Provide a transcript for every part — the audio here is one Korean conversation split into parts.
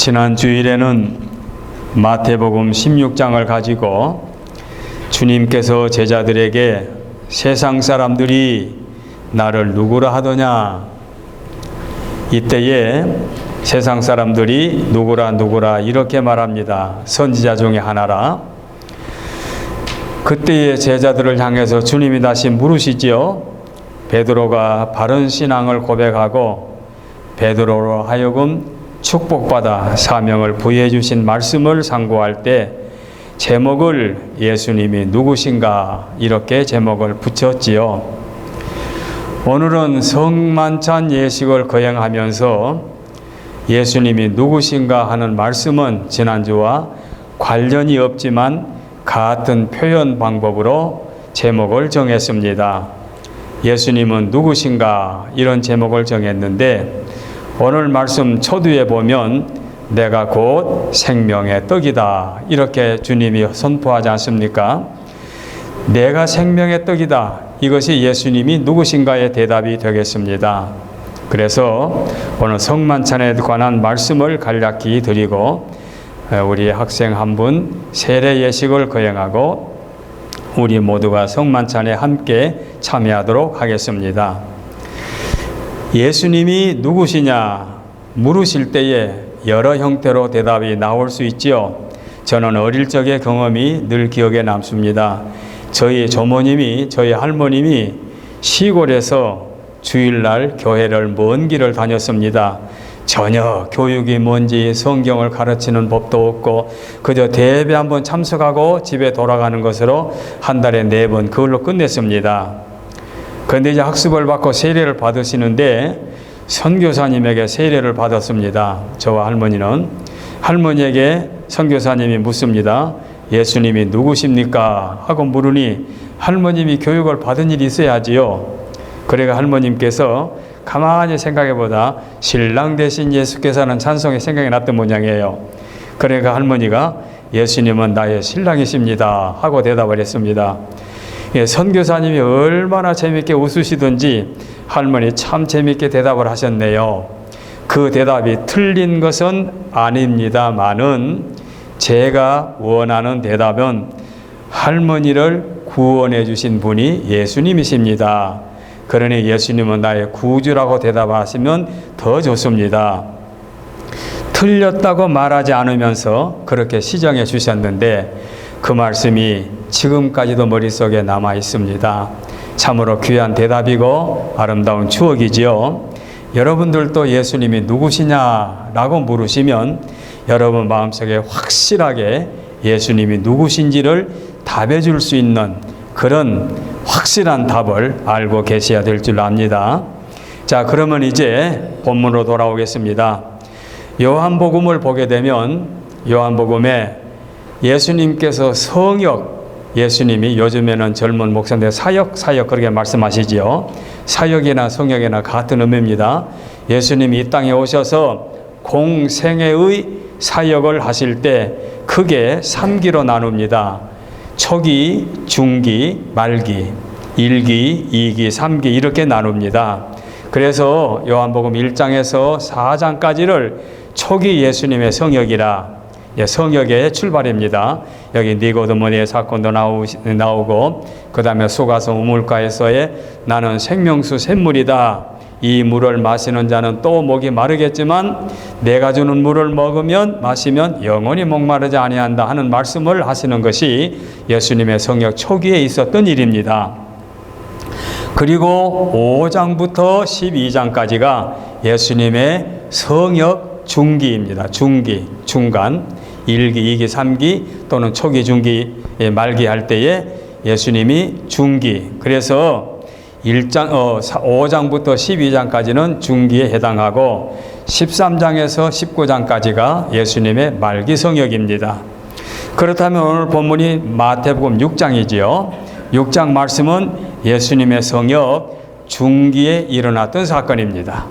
지난 주일에는 마태복음 16장을 가지고 주님께서 제자들에게 세상 사람들이 나를 누구라 하더냐, 이때에 세상 사람들이 누구라 이렇게 말합니다. 선지자 중에 하나라. 그때의 제자들을 향해서 주님이 다시 물으시지요. 베드로가 바른 신앙을 고백하고 베드로로 하여금 축복받아 사명을 부여해 주신 말씀을 상고할 때 제목을 예수님이 누구신가 이렇게 제목을 붙였지요. 오늘은 성만찬 예식을 거행하면서 예수님이 누구신가 하는 말씀은 지난주와 관련이 없지만 같은 표현 방법으로 제목을 정했습니다. 예수님은 누구신가 이런 제목을 정했는데 오늘 말씀 초두에 보면 내가 곧 생명의 떡이다 이렇게 주님이 선포하지 않습니까? 내가 생명의 떡이다, 이것이 예수님이 누구신가의 대답이 되겠습니다. 그래서 오늘 성만찬에 관한 말씀을 간략히 드리고 우리 학생 한 분 세례 예식을 거행하고 우리 모두가 성만찬에 함께 참여하도록 하겠습니다. 예수님이 누구시냐 물으실 때에 여러 형태로 대답이 나올 수 있지요. 저는 어릴 적의 경험이 늘 기억에 남습니다. 저희 조모님이, 저희 할머님이 시골에서 주일날 교회를 먼 길을 다녔습니다. 전혀 교육이 뭔지 성경을 가르치는 법도 없고 그저 대회 한번 참석하고 집에 돌아가는 것으로 한 달에 4번 그걸로 끝냈습니다. 그런데 이제 학습을 받고 세례를 받으시는데 선교사님에게 세례를 받았습니다. 저와 할머니는. 할머니에게 선교사님이 묻습니다. 예수님이 누구십니까? 하고 물으니 할머님이 교육을 받은 일이 있어야지요. 그래가 할머님께서 가만히 생각해보다 신랑 대신 예수께서는 찬송이 생각이 났던 모양이에요. 그러니까 할머니가 예수님은 나의 신랑이십니다 하고 대답을 했습니다. 선교사님이 얼마나 재밌게 웃으시던지 할머니 참 재밌게 대답을 하셨네요. 그 대답이 틀린 것은 아닙니다만은 제가 원하는 대답은 할머니를 구원해 주신 분이 예수님이십니다. 그러니 예수님은 나의 구주라고 대답하시면 더 좋습니다. 틀렸다고 말하지 않으면서 그렇게 시정해 주셨는데 그 말씀이 지금까지도 머릿속에 남아 있습니다. 참으로 귀한 대답이고 아름다운 추억이지요. 여러분들도 예수님이 누구시냐라고 물으시면 여러분 마음속에 확실하게 예수님이 누구신지를 답해 줄 수 있는 그런 확실한 답을 알고 계셔야 될 줄 압니다. 자, 그러면 이제 본문으로 돌아오겠습니다. 요한복음을 보게 되면 요한복음에 예수님께서 예수님이 요즘에는 젊은 목사인데 사역 그렇게 말씀하시지요. 사역이나 성역이나 같은 의미입니다. 예수님이 이 땅에 오셔서 공생애의 사역을 하실 때 크게 3기로 나눕니다. 초기, 중기, 말기, 1기, 2기, 3기 이렇게 나눕니다. 그래서 요한복음 1장에서 4장까지를 초기 예수님의 성역이라 성역의 출발입니다. 여기 니고데모의 사건도 나오고 그 다음에 수가성 우물가에서의 나는 생명수 샘물이다. 이 물을 마시는 자는 또 목이 마르겠지만 내가 주는 물을 마시면 영원히 목마르지 아니한다 하는 말씀을 하시는 것이 예수님의 성역 초기에 있었던 일입니다. 그리고 5장부터 12장까지가 예수님의 성역 중기입니다. 중기, 중간, 1기, 2기, 3기 또는 초기, 중기, 말기 할 때에 예수님이 중기. 그래서 5장부터 12장까지는 중기에 해당하고 13장에서 19장까지가 예수님의 말기 성역입니다. 그렇다면 오늘 본문이 마태복음 6장이지요. 6장 말씀은 예수님의 성역 중기에 일어났던 사건입니다.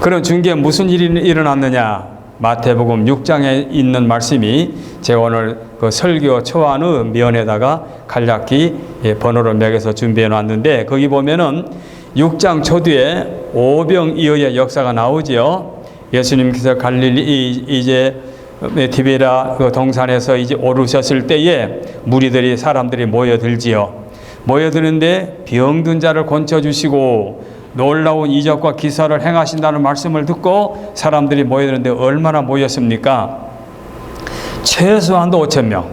그럼 중기에 무슨 일이 일어났느냐? 마태복음 6장에 있는 말씀이 제가 오늘 그 설교 초안의 면에다가 간략히 번호를 매겨서 준비해 놨는데 거기 보면은 6장 초두에 오병이어의 역사가 나오지요. 예수님께서 갈릴리 이제 디베라 그 동산에서 이제 오르셨을 때에 무리들이 사람들이 모여들지요. 모여드는데 병든 자를 고쳐주시고 놀라운 이적과 기사를 행하신다는 말씀을 듣고 사람들이 모여드는데 얼마나 모였습니까? 최소한도 5,000명.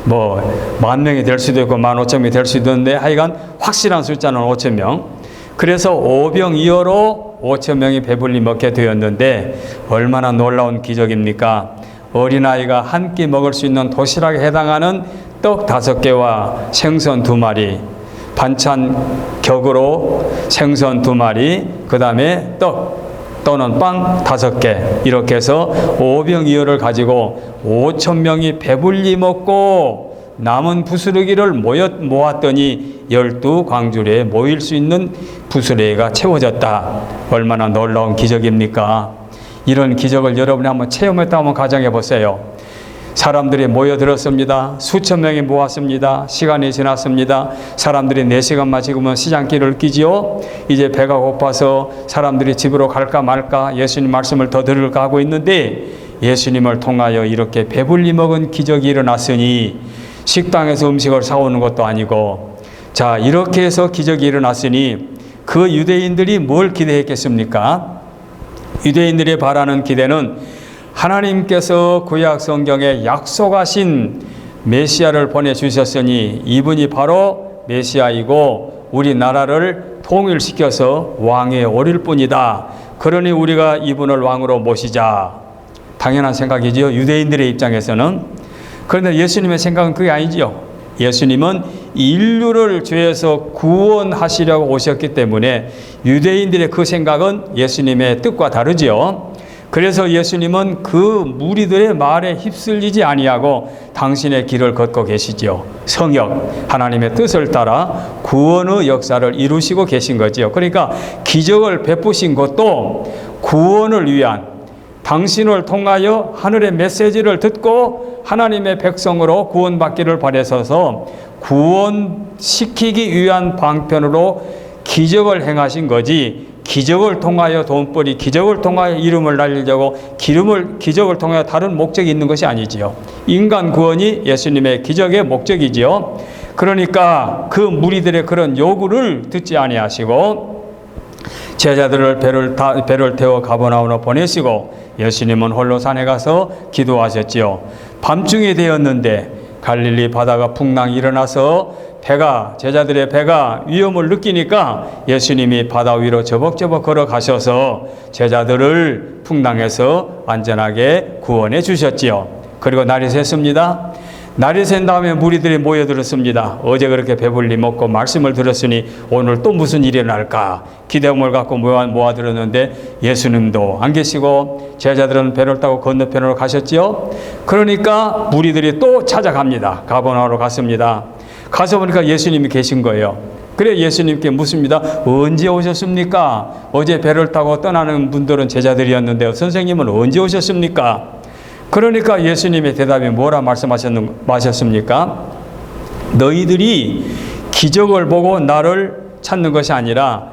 뭐 10,000명이 될 수도 있고 15,000명이 될 수도 있는데 하여간 확실한 숫자는 5,000명. 그래서 오병이어로 5,000명이 배불리 먹게 되었는데 얼마나 놀라운 기적입니까? 어린아이가 한 끼 먹을 수 있는 도시락에 해당하는 떡 5개와 생선 2마리, 반찬 격으로 생선 2마리, 그 다음에 떡 또는 빵 5개, 이렇게 해서 오병이어를 가지고 5,000명이 배불리 먹고 남은 부스러기를 모았더니 12광주리에 모일 수 있는 부스러기가 채워졌다. 얼마나 놀라운 기적입니까? 이런 기적을 여러분이 한번 체험했다 한번 가정해 보세요. 사람들이 모여들었습니다. 수천 명이 모았습니다. 시간이 지났습니다. 사람들이 4시간만 지금은 시장길을 끼지요. 이제 배가 고파서 사람들이 집으로 갈까 말까 예수님 말씀을 더 들을까 하고 있는데 예수님을 통하여 이렇게 배불리 먹은 기적이 일어났으니 식당에서 음식을 사오는 것도 아니고, 자, 이렇게 해서 기적이 일어났으니 그 유대인들이 뭘 기대했겠습니까? 유대인들이 바라는 기대는 하나님께서 구약 성경에 약속하신 메시아를 보내주셨으니 이분이 바로 메시아이고 우리나라를 통일시켜서 왕에 오릴 뿐이다. 그러니 우리가 이분을 왕으로 모시자. 당연한 생각이지요, 유대인들의 입장에서는. 그런데 예수님의 생각은 그게 아니지요. 예수님은 인류를 죄에서 구원하시려고 오셨기 때문에 유대인들의 그 생각은 예수님의 뜻과 다르지요. 그래서 예수님은 그 무리들의 말에 휩쓸리지 아니하고 당신의 길을 걷고 계시죠. 성역, 하나님의 뜻을 따라 구원의 역사를 이루시고 계신 거지요. 그러니까 기적을 베푸신 것도 구원을 위한, 당신을 통하여 하늘의 메시지를 듣고 하나님의 백성으로 구원받기를 바라셔서 구원시키기 위한 방편으로 기적을 행하신 거지, 기적을 통하여 돈벌이, 기적을 통하여 이름을 날리려고 기적을 통하여 다른 목적이 있는 것이 아니지요. 인간 구원이 예수님의 기적의 목적이지요. 그러니까 그 무리들의 그런 요구를 듣지 아니하시고 제자들을 배를 태워 가버나움으로 보내시고 예수님은 홀로 산에 가서 기도하셨지요. 밤중이 되었는데 갈릴리 바다가 풍랑이 일어나서 제자들의 배가 위험을 느끼니까 예수님이 바다 위로 저벅저벅 걸어가셔서 제자들을 풍랑에서 안전하게 구원해 주셨지요. 그리고 날이 샜습니다. 날이 샌 다음에 무리들이 모여들었습니다. 어제 그렇게 배불리 먹고 말씀을 들었으니 오늘 또 무슨 일이 날까 기대감을 갖고 모아들었는데 예수님도 안 계시고 제자들은 배를 타고 건너편으로 가셨지요. 그러니까 무리들이 또 찾아갑니다. 가버나움으로 갔습니다. 가서 보니까 예수님이 계신 거예요. 그래 예수님께 묻습니다. 언제 오셨습니까? 어제 배를 타고 떠나는 분들은 제자들이었는데요. 선생님은 언제 오셨습니까? 그러니까 예수님의 대답이 뭐라 말씀하셨습니까? 너희들이 기적을 보고 나를 찾는 것이 아니라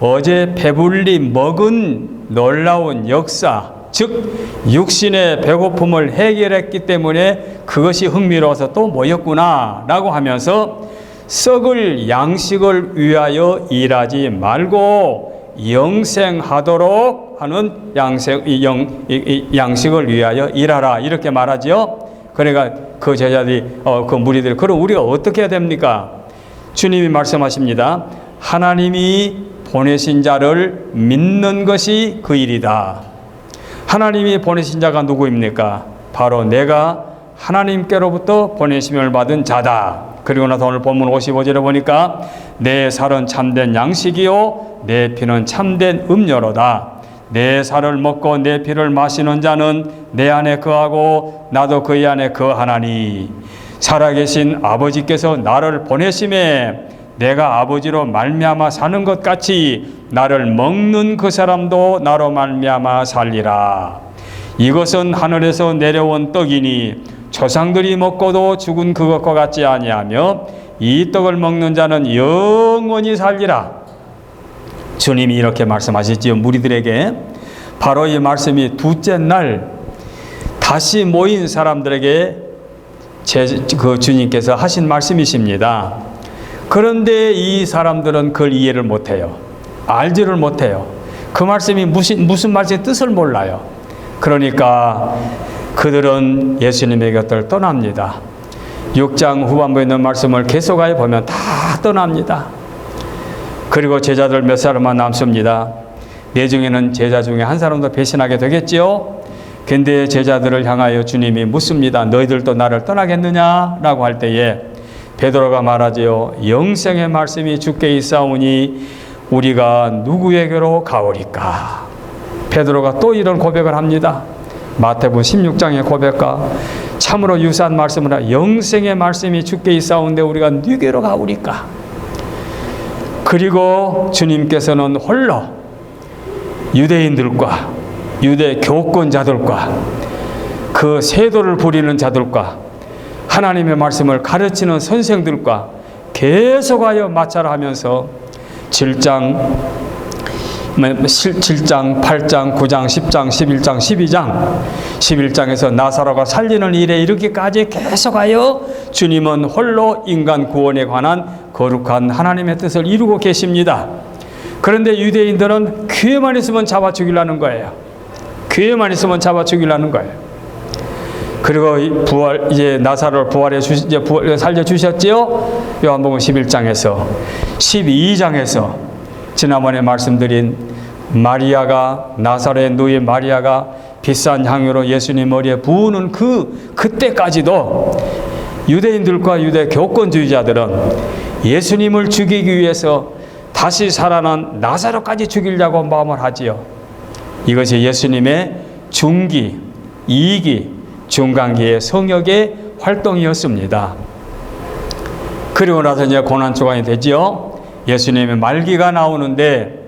어제 배불리 먹은 놀라운 역사, 즉 육신의 배고픔을 해결했기 때문에 그것이 흥미로워서 또 모였구나 라고 하면서 썩을 양식을 위하여 일하지 말고 영생하도록 하는 양식을 위하여 일하라, 이렇게 말하죠. 그러니까 그 제자들이 그 무리들이 그럼 우리가 어떻게 해야 됩니까? 주님이 말씀하십니다. 하나님이 보내신 자를 믿는 것이 그 일이다. 하나님이 보내신 자가 누구입니까? 바로 내가 하나님께로부터 보내심을 받은 자다. 그리고 나서 오늘 본문 55절에 보니까 내 살은 참된 양식이요 내 피는 참된 음료로다. 내 살을 먹고 내 피를 마시는 자는 내 안에 거하고 나도 그의 안에 거하나니 살아계신 아버지께서 나를 보내심에 내가 아버지로 말미암아 사는 것 같이 나를 먹는 그 사람도 나로 말미암아 살리라. 이것은 하늘에서 내려온 떡이니 조상들이 먹고도 죽은 그것과 같지 아니하며 이 떡을 먹는 자는 영원히 살리라. 주님이 이렇게 말씀하시지요. 무리들에게 바로 이 말씀이 둘째 날 다시 모인 사람들에게 주님께서 하신 말씀이십니다. 그런데 이 사람들은 그걸 이해를 못해요. 알지를 못해요. 그 말씀이 무슨 말씀의 뜻을 몰라요. 그러니까 그들은 예수님의 곁을 떠납니다. 6장 후반부에 있는 말씀을 계속하여 보면 다 떠납니다. 그리고 제자들 몇 사람만 남습니다. 네 중에는 제자 중에 한 사람도 배신하게 되겠지요. 근데 제자들을 향하여 주님이 묻습니다. 너희들도 나를 떠나겠느냐? 라고 할 때에 베드로가 말하지요. 영생의 말씀이 주께 있사오니 우리가 누구에게로 가오리까? 베드로가 또 이런 고백을 합니다. 마태복음 16장의 고백과 참으로 유사한 말씀을 하여 영생의 말씀이 주께 있사온데 우리가 누구에게로 가오리까? 그리고 주님께서는 홀로 유대인들과 유대 교권자들과 그 세도를 부리는 자들과 하나님의 말씀을 가르치는 선생들과 계속하여 마찰을 하면서 7장, 8장, 9장, 10장, 11장, 12장 11장에서 나사로가 살리는 일에 이르기까지 계속하여 주님은 홀로 인간 구원에 관한 거룩한 하나님의 뜻을 이루고 계십니다. 그런데 유대인들은 기회만 있으면 잡아 죽이려는 거예요. 기회만 있으면 잡아 죽이려는 거예요. 그리고 이제 나사로를 살려 주셨지요. 요한복음 11장에서 12장에서 지난번에 말씀드린 마리아가 나사로의 누이 마리아가 비싼 향유로 예수님 머리에 부으는 그때까지도 유대인들과 유대 교권주의자들은 예수님을 죽이기 위해서 다시 살아난 나사로까지 죽이려고 마음을 하지요. 이것이 예수님의 중기, 2기, 중간기의 성역의 활동이었습니다. 그리고 나서 이제 고난주간이 되지요. 예수님의 말기가 나오는데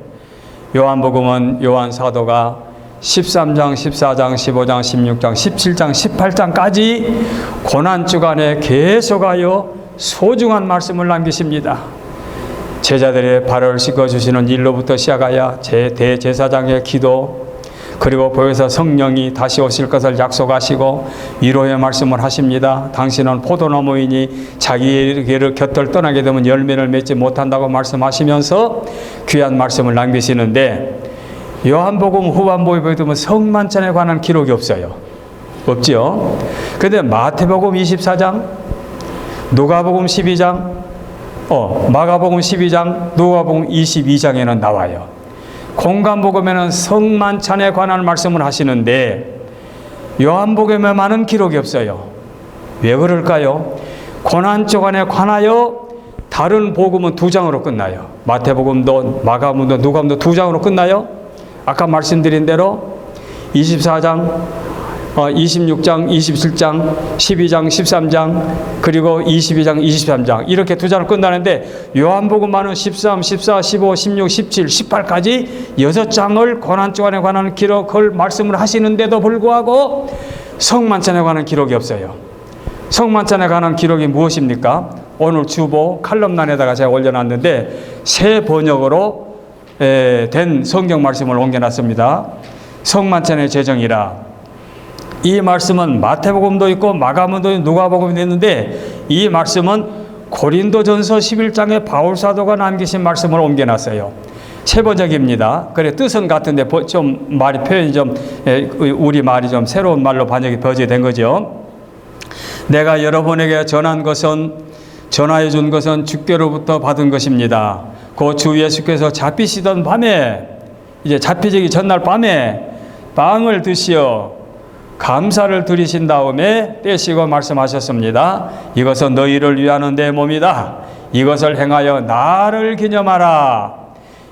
요한복음은 요한 사도가 13장, 14장, 15장, 16장, 17장, 18장까지 고난주간에 계속하여 소중한 말씀을 남기십니다. 제자들의 발을 씻어주시는 일로부터 시작하여 대제사장의 기도, 그리고 보혜사 성령이 다시 오실 것을 약속하시고 위로의 말씀을 하십니다. 당신은 포도나무이니 자기의 곁을 떠나게 되면 열매를 맺지 못한다고 말씀하시면서 귀한 말씀을 남기시는데 요한복음 후반부에 보면 성만찬에 관한 기록이 없어요. 없죠. 그런데 마태복음 24장, 누가복음 12장, 마가복음 12장, 누가복음 22장에는 나와요. 공간복음에는 성만찬에 관한 말씀을 하시는데 요한복음에만은 기록이 없어요. 왜 그럴까요? 고난주간에 관하여 다른 복음은 2장으로 끝나요. 마태복음도 마가복음도 누가복음도 2장으로 끝나요. 아까 말씀드린 대로 24장, 26장, 27장, 12장, 13장, 그리고 22장, 23장 이렇게 2장으로 끝나는데 요한복음만은 13, 14, 15, 16, 17, 18까지 6장을 고난주간에 관한 기록을 말씀을 하시는데도 불구하고 성만찬에 관한 기록이 없어요. 성만찬에 관한 기록이 무엇입니까? 오늘 주보 칼럼란에다가 제가 올려놨는데 새 번역으로 된 성경 말씀을 옮겨놨습니다. 성만찬의 제정이라. 이 말씀은 마태복음도 있고 마가복음도 있고 누가복음도 있는데 이 말씀은 고린도전서 11장에 바울사도가 남기신 말씀을 옮겨놨어요. 새 번역입니다. 그래 뜻은 같은데 좀 말이 표현이 좀 우리 말이 좀 새로운 말로 번역이 된 거죠. 내가 여러분에게 전하여 준 것은 주께로부터 받은 것입니다. 그 주 예수께서 잡히시던 밤에 이제 잡히기 전날 밤에 빵을 드시어 감사를 드리신 다음에 떼시고 말씀하셨습니다. 이것은 너희를 위하는 내 몸이다. 이것을 행하여 나를 기념하라.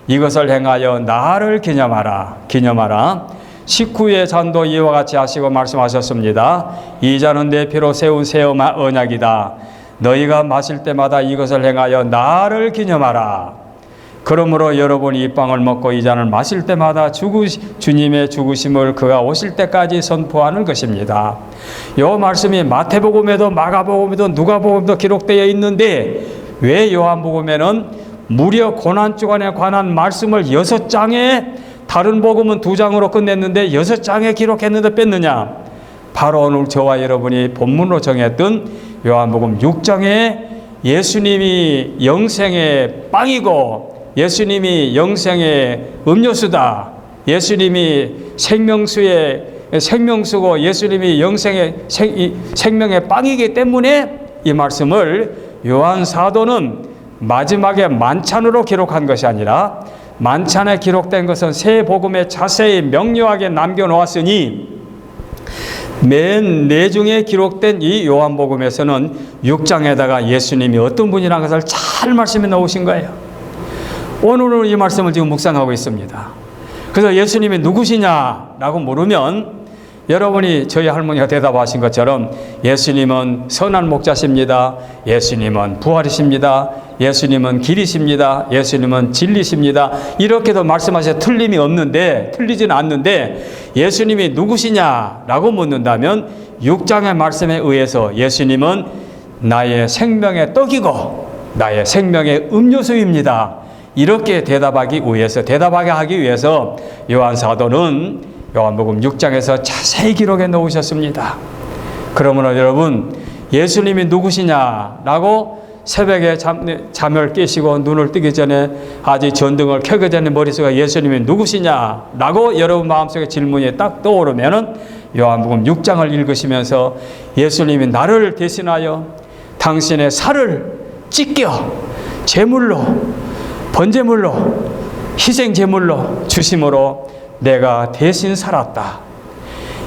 이것을 행하여 나를 기념하라. 식후의 잔도 이와 같이 하시고 말씀하셨습니다. 이 잔은 내 피로 세운 새 언약이다. 너희가 마실 때마다 이것을 행하여 나를 기념하라. 그러므로 여러분이 이 빵을 먹고 이 잔을 마실 때마다 주님의 죽으심을 그가 오실 때까지 선포하는 것입니다. 이 말씀이 마태복음에도 마가복음에도 누가복음에도 기록되어 있는데 왜 요한복음에는 무려 고난주간에 관한 말씀을 6장에 다른 복음은 2장으로 끝냈는데 6장에 기록했는데 뺐느냐? 바로 오늘 저와 여러분이 본문으로 정했던 요한복음 6장에 예수님이 영생의 빵이고 예수님이 영생의 음료수다. 예수님이 생명수고 예수님이 영생의 생명의 빵이기 때문에 이 말씀을 요한 사도는 마지막에 만찬으로 기록한 것이 아니라 만찬에 기록된 것은 새 복음에 자세히 명료하게 남겨놓았으니 맨 내중에 기록된 이 요한복음에서는 6장에다가 예수님이 어떤 분이라는 것을 잘 말씀해 놓으신 거예요. 오늘은 이 말씀을 지금 묵상하고 있습니다. 그래서 예수님이 누구시냐라고 물으면 여러분이 저희 할머니가 대답하신 것처럼 예수님은 선한 목자십니다. 예수님은 부활이십니다. 예수님은 길이십니다. 예수님은 진리십니다. 이렇게도 말씀하셔서 틀리지는 않는데 예수님이 누구시냐라고 묻는다면 6장의 말씀에 의해서 예수님은 나의 생명의 떡이고 나의 생명의 음료수입니다. 이렇게 대답하게 하기 위해서 요한 사도는 요한복음 6장에서 자세히 기록해 놓으셨습니다. 그러므로 여러분 예수님이 누구시냐라고 새벽에 잠을 깨시고 눈을 뜨기 전에 아직 전등을 켜기 전에 머릿속에 예수님이 누구시냐라고 여러분 마음속에 질문이 딱 떠오르면은 요한복음 6장을 읽으시면서 예수님이 나를 대신하여 당신의 살을 찢겨 제물로 번제물로 희생 제물로 주심으로 내가 대신 살았다.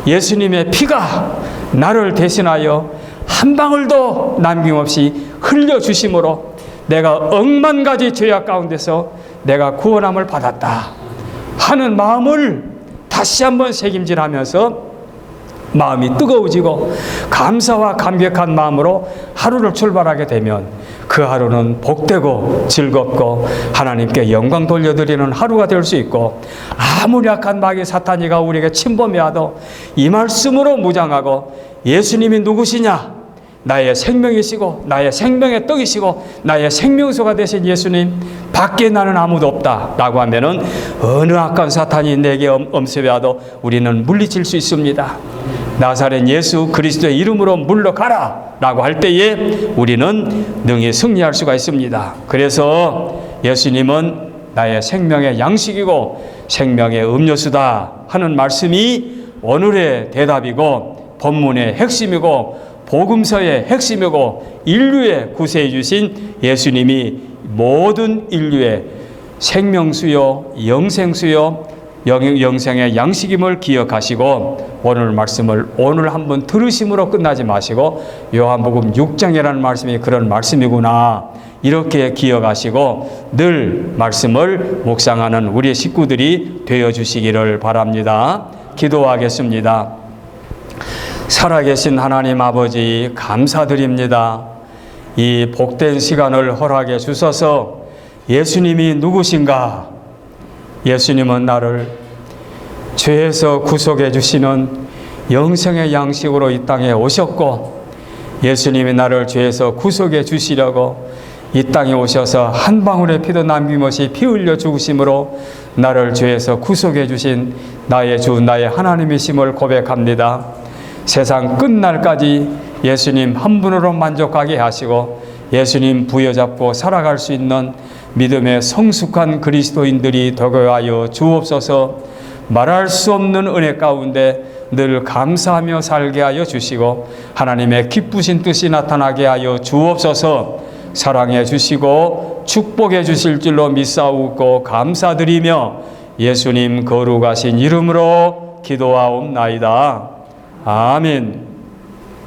예수님의 피가 나를 대신하여 한 방울도 남김없이 흘려주심으로 내가 억만 가지 죄악 가운데서 내가 구원함을 받았다 하는 마음을 다시 한번 새김질하면서 마음이 뜨거워지고 감사와 감격한 마음으로 하루를 출발하게 되면 그 하루는 복되고 즐겁고 하나님께 영광 돌려드리는 하루가 될 수 있고 아무리 약한 마귀 사탄이가 우리에게 침범해와도 이 말씀으로 무장하고 예수님이 누구시냐? 나의 생명이시고 나의 생명의 떡이시고 나의 생명수가 되신 예수님 밖에 나는 아무도 없다 라고 하면은 어느 악한 사탄이 내게 엄습해와도 우리는 물리칠 수 있습니다. 나사렛 예수 그리스도의 이름으로 물러가라 라고 할 때에 우리는 능히 승리할 수가 있습니다. 그래서 예수님은 나의 생명의 양식이고 생명의 음료수다 하는 말씀이 오늘의 대답이고 본문의 핵심이고 복음서의 핵심이고 인류에 구세해 주신 예수님이 모든 인류의 생명수요 영생수요 영생의 양식임을 기억하시고 오늘 말씀을 오늘 한번 들으심으로 끝나지 마시고 요한복음 6장이라는 말씀이 그런 말씀이구나 이렇게 기억하시고 늘 말씀을 묵상하는 우리 식구들이 되어주시기를 바랍니다. 기도하겠습니다. 살아계신 하나님 아버지 감사드립니다. 이 복된 시간을 허락해 주셔서 예수님이 누구신가? 예수님은 나를 죄에서 구속해 주시는 영생의 양식으로 이 땅에 오셨고 예수님이 나를 죄에서 구속해 주시려고 이 땅에 오셔서 한 방울의 피도 남김없이 피 흘려 죽으심으로 나를 죄에서 구속해 주신 나의 주 나의 하나님이심을 고백합니다. 세상 끝날까지 예수님 한 분으로 만족하게 하시고 예수님 부여잡고 살아갈 수 있는 믿음의 성숙한 그리스도인들이 되게 하여 주옵소서. 말할 수 없는 은혜 가운데 늘 감사하며 살게 하여 주시고 하나님의 기쁘신 뜻이 나타나게 하여 주옵소서. 사랑해 주시고 축복해 주실 줄로 믿사옵고 감사드리며 예수님 거룩하신 이름으로 기도하옵나이다. 아멘.